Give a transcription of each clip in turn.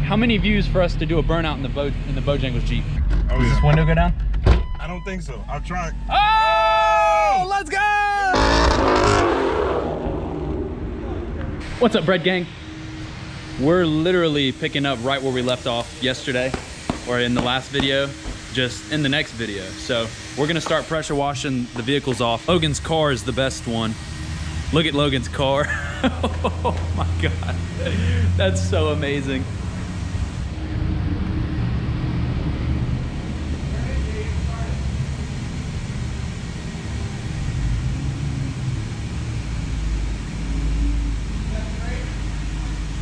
How many views for us to do a burnout in the Bojangles Jeep? Oh, Does this window go down? I don't think so. I'll try. Oh, let's go! What's up, Bread Gang? We're literally picking up right where we left off yesterday, or in the last video, just in the next video. So we're gonna start pressure washing the vehicles off. Logan's car is the best one. Look at Logan's car. Oh my God, that's so amazing.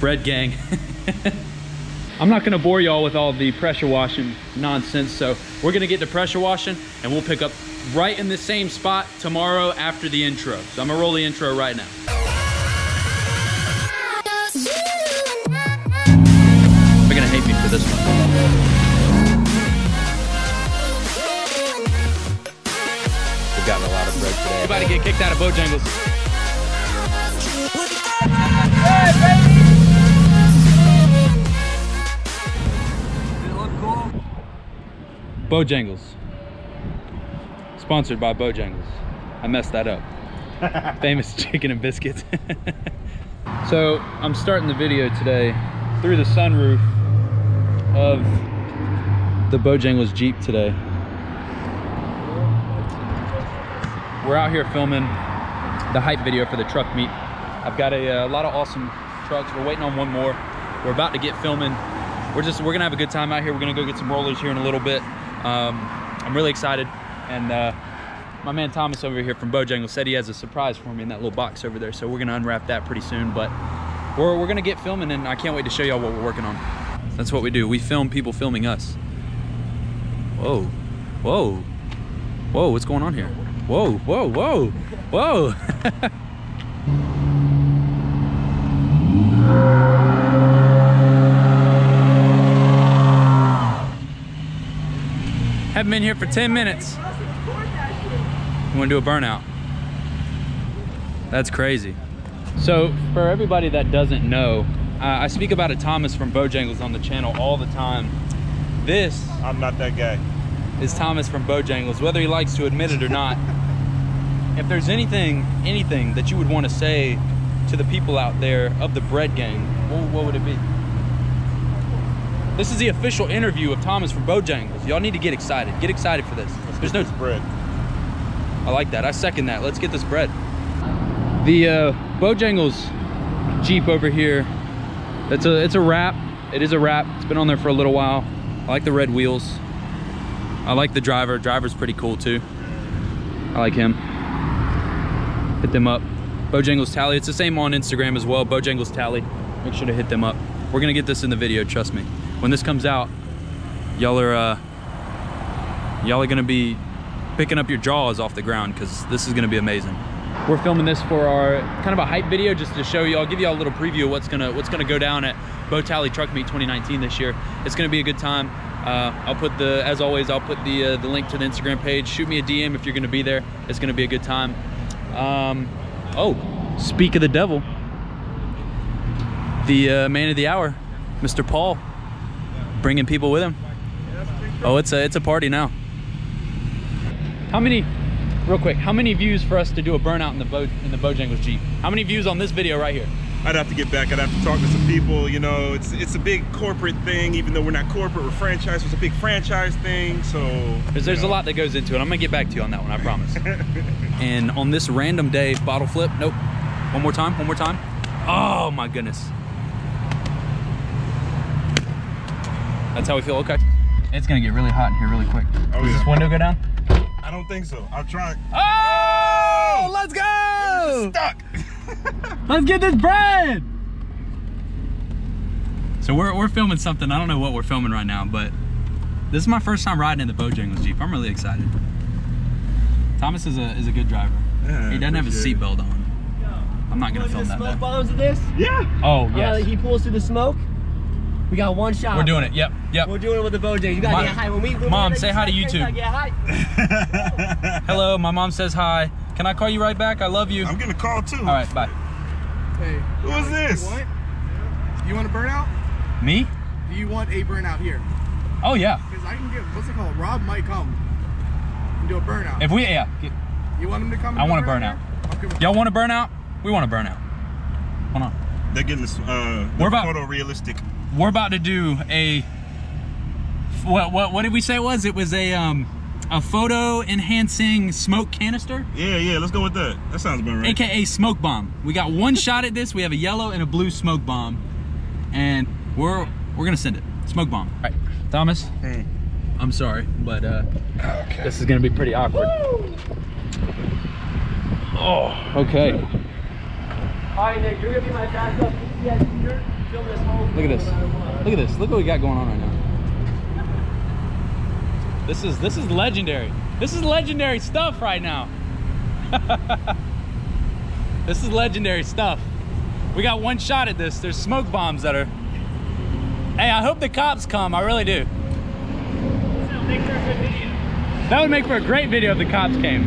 Bread Gang. I'm not gonna bore y'all with all the pressure washing nonsense, so we're gonna get to pressure washing and we'll pick up right in the same spot tomorrow after the intro. So I'm gonna roll the intro right now. They're gonna hate me for this one. We've gotten a lot of bread today. We're about to get kicked out of Bojangles. Hey, baby! Bojangles. Sponsored by Bojangles. I messed that up. Famous chicken and biscuits. So I'm starting the video today through the sunroof of the Bojangles Jeep today. We're out here filming the hype video for the truck meet. I've got a lot of awesome trucks. We're waiting on one more. We're about to get filming. We're gonna have a good time out here. We're gonna go get some rollers here in a little bit. I'm really excited, and my man Thomas over here from Bojangles said he has a surprise for me in that little box over there, so we're gonna unwrap that pretty soon. But we're gonna get filming, and I can't wait to show y'all what we're working on. That's what we do. We film people filming us. Whoa, whoa, whoa! What's going on here? Whoa, whoa, whoa, whoa! Haven't been here for 10 minutes. You wanna do a burnout? That's crazy. So for everybody that doesn't know, I speak about a Thomas from Bojangles on the channel all the time. This, I'm not that guy, is Thomas from Bojangles, whether he likes to admit it or not. If there's anything that you would want to say to the people out there of the Bread Gang, what would it be? This is the official interview of Thomas from Bojangles. Y'all need to get excited. Get excited for this. There's no bread. I like that. I second that. Let's get this bread. The Bojangles Jeep over here, it's a wrap. It is a wrap. It's been on there for a little while. I like the red wheels. I like the driver. Driver's pretty cool too. I like him. Hit them up. Bojangles Tally. It's the same on Instagram as well. Bojangles Tally. Make sure to hit them up. We're gonna get this in the video, trust me. When this comes out, y'all are gonna be picking up your jaws off the ground, because this is gonna be amazing. We're filming this for our kind of a hype video, just to show y'all, give y'all a little preview of what's gonna go down at BoTally Truck Meet 2019 this year. It's gonna be a good time. I'll put as always, I'll put the link to the Instagram page. Shoot me a DM if you're gonna be there. It's gonna be a good time. Oh, speak of the devil, the man of the hour, Mr. Paul, bringing people with him. Oh, it's a party now. Real quick, how many views for us to do a burnout in the Bojangles Jeep? How many views on this video right here? I'd have to get back. I'd have to talk to some people. You know, it's a big corporate thing. Even though we're not corporate, we're franchise. It's a big franchise thing. So there's a lot that goes into it. I'm gonna get back to you on that one, I promise. And on this random day, bottle flip. Nope. One more time. One more time. Oh my goodness. That's how we feel. Okay. It's gonna get really hot in here really quick. Oh, Does this window go down? I don't think so. I'll try. Oh, let's go! It's stuck. Let's get this bread. So we're filming something. I don't know what we're filming right now, but this is my first time riding in the Bojangles Jeep. I'm really excited. Thomas is a good driver. Yeah, he doesn't have his seatbelt on. I'm not gonna film that. Smoke bombs of this? Yeah. Oh yes. He pulls through the smoke. We got one shot. We're doing it. Yep. Yep. We're doing it with the Bojangles. You gotta get high. When Mom, say hi to YouTube. Get high. Hello, my mom says hi. Can I call you right back? I love you. I'm gonna call too. All right, bye. Hey. Who is this? What? You want to burn out? Me? do you want a burnout here? Oh yeah. Because I can get, what's it called? Rob might come and do a burnout. If we, yeah. You want him to come? I want a burnout. Y'all want a burnout? We want a burnout. Hold on. They're getting this photorealistic. We're about to do a, what did we say it was? It was a photo enhancing smoke canister. Yeah, let's go with that. That sounds about right. AKA smoke bomb. We got one shot at this. We have a yellow and a blue smoke bomb, and we're gonna send it. Smoke bomb. All right, Thomas. Hey. I'm sorry, but this is gonna be pretty awkward. Oh, okay. All right, Nick, you're gonna be my backup. Yes, you're filming this whole. Look at this. Look at this. Look what we got going on right now. This is legendary. This is legendary stuff right now. This is legendary stuff. We got one shot at this. There's smoke bombs that are. Hey, I hope the cops come. I really do. That would make for a great video if the cops came.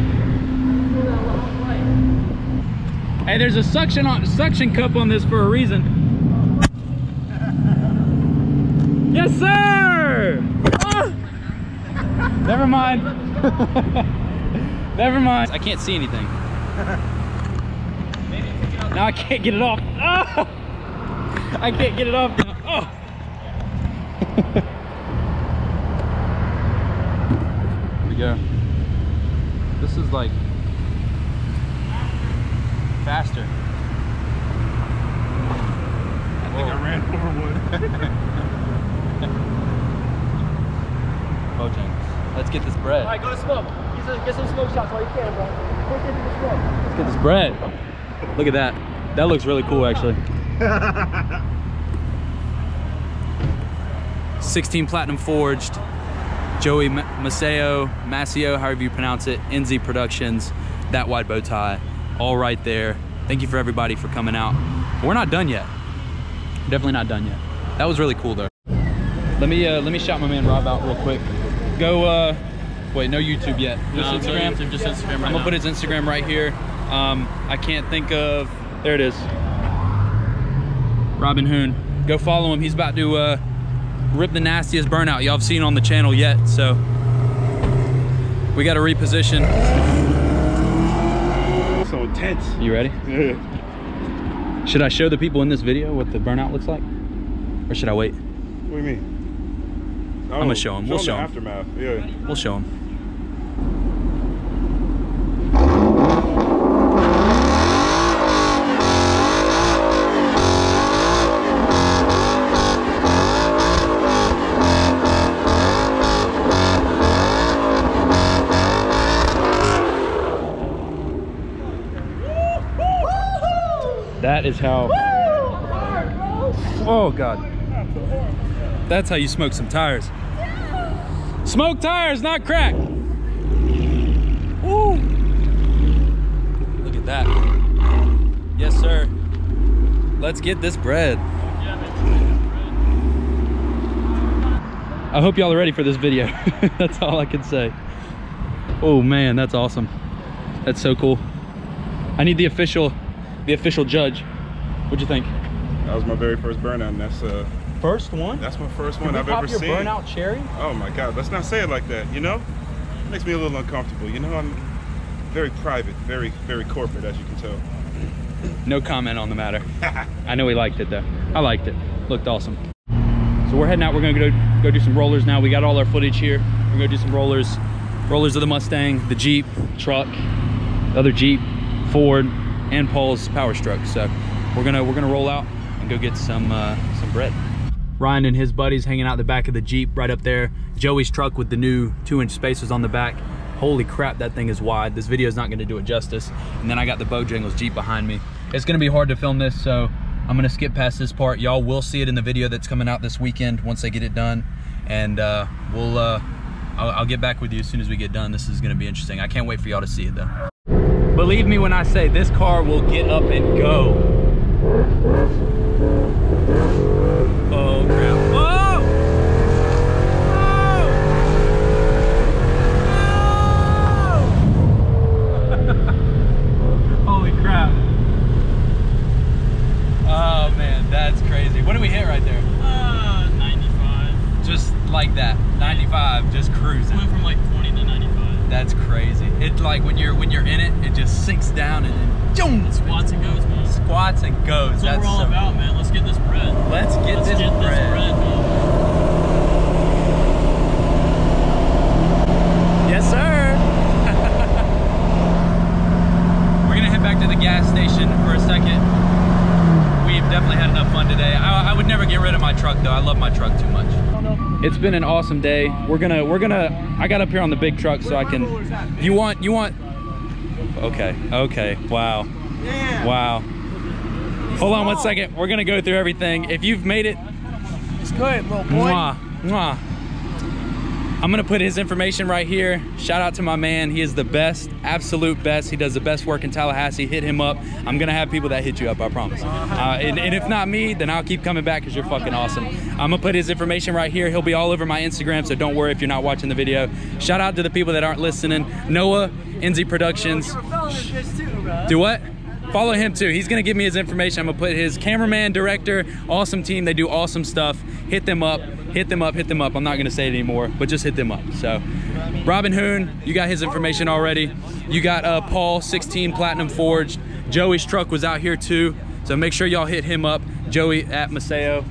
Hey, there's a suction cup on this for a reason. Yes, sir! Oh! Never mind. Never mind. I can't see anything. Now I can't get it off. Oh! I can't get it off now. Oh! Here we go. This is like faster. I think I ran over one. Bojangles. Let's get this bread. All right, go to smoke. Get some smoke shots while you can, bro. Let's get this bread. Let's get this bread. Look at that. That looks really cool, actually. 16 platinum forged. Joey Maceo, however you pronounce it. NZ Productions. That wide bow tie. All right there. Thank you for everybody for coming out. We're not done yet. Definitely not done yet. That was really cool though. Let me shout my man Rob out real quick. Go wait, no YouTube yet. Just Instagram. No YouTube, just Instagram right I'm gonna put his Instagram right here. I can't think of, there it is. Robin Hoon. Go follow him. He's about to rip the nastiest burnout y'all have seen on the channel yet. So we got to reposition. So intense. You ready? Yeah. Should I show the people in this video what the burnout looks like? Or should I wait? What do you mean? I'm gonna show him. We'll show the him. Aftermath. Yeah. We'll show him. That is how. Oh God. That's how you smoke some tires. Smoke tires, not crack. Woo. Look at that. Yes, sir. Let's get this bread. I hope y'all are ready for this video. That's all I can say. Oh man, that's awesome. That's so cool. I need the official judge. What'd you think? That was my very first burnout, and that's First one? that's my first Did one we I've pop ever your seen. burnout cherry? Oh my God, let's not say it like that, you know? It makes me a little uncomfortable, you know? I'm very private, very, very corporate, as you can tell. No comment on the matter. I know he liked it though. I liked it. Looked awesome. So we're heading out. We're gonna go do some rollers now. We got all our footage here. We're gonna do some rollers. Rollers of the Mustang, the Jeep, truck, the other Jeep, Ford, and Paul's Power Stroke. So we're gonna roll out and go get some bread. Ryan and his buddies hanging out the back of the Jeep right up there. Joey's truck with the new 2-inch spacers on the back. Holy crap, that thing is wide. This video is not gonna do it justice. And then I got the Bojangles Jeep behind me. It's gonna be hard to film this, so I'm gonna skip past this part. Y'all will see it in the video that's coming out this weekend once they get it done. And I'll get back with you as soon as we get done. This is gonna be interesting. I can't wait for y'all to see it though. Believe me when I say this car will get up and go. Oh crap. Oh! Oh! Holy crap. Oh man, that's crazy. What did we hit right there? 95. like that. 95, just cruising. Went from like 20 to 95. That's crazy. It's like when you're in it, it just sinks down and then boom, Squats and goes, man. Squats and goes. That's what we're all about, man. Let's get this bread. Let's get this bread, man. Yes, sir. We're gonna head back to the gas station for a second. We've definitely had enough fun today. I would never get rid of my truck though. I love my truck too much. It's been an awesome day. We're gonna I got up here on the big truck so I can. You want okay, wow. Yeah. Wow. Hold on 1 second. We're gonna go through everything. If you've made it, It's good, little boy. mwah, mwah. I'm gonna put his information right here. Shout out to my man. He is the best, absolute best. He does the best work in Tallahassee. Hit him up. I'm gonna have people that hit you up, I promise. And if not me, then I'll keep coming back because you're fucking awesome. I'm gonna put his information right here. He'll be all over my Instagram, so don't worry if you're not watching the video. Shout out to the people that aren't listening. Noah, NZ Productions. Do what? Follow him too. He's gonna give me his information. I'm gonna put his cameraman, director, awesome team. They do awesome stuff. Hit them up, hit them up, hit them up. I'm not gonna say it anymore, but just hit them up. So, Robin Hoon, you got his information already. You got Paul, 16 Platinum Forged. Joey's truck was out here too. So make sure y'all hit him up. Joey at Maceo.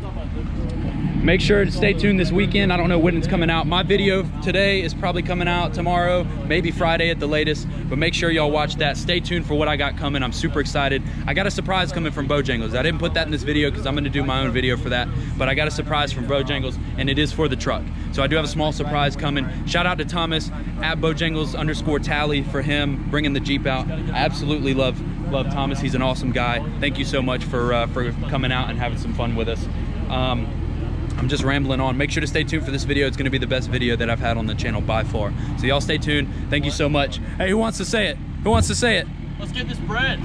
Make sure to stay tuned this weekend. I don't know when it's coming out. My video today is probably coming out tomorrow, maybe Friday at the latest, but make sure y'all watch that. Stay tuned for what I got coming. I'm super excited. I got a surprise coming from Bojangles. I didn't put that in this video because I'm gonna do my own video for that, but I got a surprise from Bojangles and it is for the truck. So I do have a small surprise coming. Shout out to Thomas at Bojangles_tally for him bringing the Jeep out. I absolutely love Thomas. He's an awesome guy. Thank you so much for coming out and having some fun with us. I'm just rambling on. Make sure to stay tuned for this video. It's gonna be the best video that I've had on the channel by far. So y'all stay tuned. Thank you so much. Hey, who wants to say it? Who wants to say it? Let's get this bread.